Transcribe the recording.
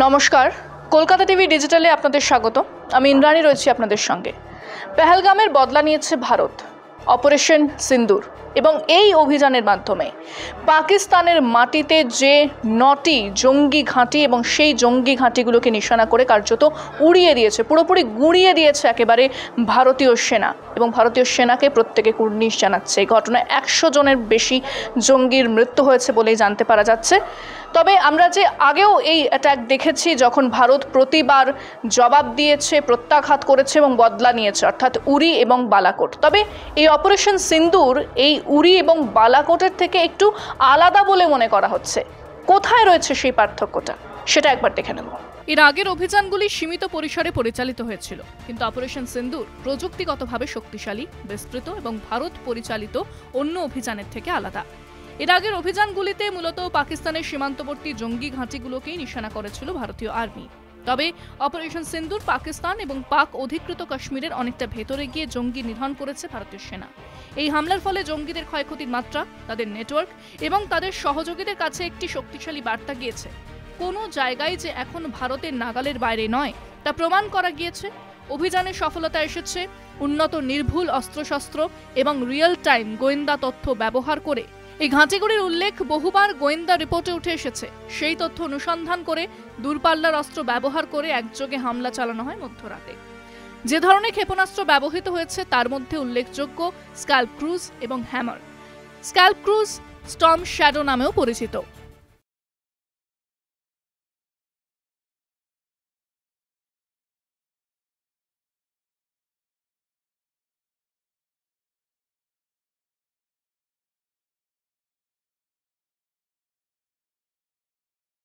নমস্কার, কলকাতা টিভি ডিজিটালে আপনাদের স্বাগত। আমি ইন্দ্রাণী রয়েছি আপনাদের সঙ্গে। পেহেলগামের বদলা নিয়েছে ভারত, অপারেশন সিন্দুর, এবং এই অভিযানের মাধ্যমে পাকিস্তানের মাটিতে যে 9টি জঙ্গি ঘাঁটি এবং সেই জঙ্গি ঘাঁটিগুলোকে নিশানা করে কার্যত উড়িয়ে দিয়েছে, পুরোপুরি গুঁড়িয়ে দিয়েছে একেবারে ভারতীয় সেনা, এবং ভারতীয় সেনাকে প্রত্যেকে কুর্নিশ জানাচ্ছে। এই ঘটনায় 100 জনের বেশি জঙ্গির মৃত্যু হয়েছে বলেই জানতে পারা যাচ্ছে। তবে আমরা যে আগেও এই অ্যাটাক দেখেছি, যখন ভারত প্রতিবার জবাব দিয়েছে, প্রত্যাঘাত করেছে এবং বদলা নিয়েছে, অর্থাৎ উরি এবং বালাকোট। তবে এই অপারেশন সিন্দুর এই উরি এবং বালাকোটের থেকে একটু আলাদা বলে মনে করা হচ্ছে। কোথায় রয়েছে সেই পার্থক্যটা, সেটা একবার দেখে নেব। এর আগের অভিযানগুলি সীমিত পরিসরে পরিচালিত হয়েছিল, কিন্তু অপারেশন সিন্দুর প্রযুক্তিগতভাবে শক্তিশালী, বিস্তৃত এবং ভারত পরিচালিত অন্য অভিযানের থেকে আলাদা। এর আগের অভিযানগুলিতে মূলত পাকিস্তানের সীমান্তবর্তী জঙ্গি ঘাঁটিগুলোকেই নিশানা করেছিল ভারতীয় আর্মি। তবে অপারেশন সিন্দুর পাকিস্তান এবং পাক অধিকৃত কাশ্মীরের অনেকটা ভেতরে গিয়ে জঙ্গি নিধন করেছে ভারতীয় সেনা। এই হামলার ফলে জঙ্গিদের ক্ষয়ক্ষতির মাত্রা, তাদের নেটওয়ার্ক এবং তাদের সহযোগীদের কাছে একটি শক্তিশালী বার্তা গিয়েছে। কোনো জায়গায় যে এখন ভারতের নাগালের বাইরে নয় তা প্রমাণ করা গিয়েছে। অভিযানের সফলতা এসেছে উন্নত নির্ভুল অস্ত্রশস্ত্র এবং রিয়েল টাইম গোয়েন্দা তথ্য ব্যবহার করে। এই ঘাঁটিগুলির উল্লেখ বহুবার গোয়েন্দা রিপোর্টে উঠে এসেছে। সেই তথ্য অনুসন্ধান করে দূরপাল্লার অস্ত্র ব্যবহার করে একযোগে হামলা চালানো হয় মধ্যরাতে। যে ধরনের ক্ষেপণাস্ত্র ব্যবহৃত হয়েছে তার মধ্যে উল্লেখযোগ্য স্ক্যাল্প ক্রুজ এবং Hammer. SCALP cruise Storm Shadow নামেও পরিচিত।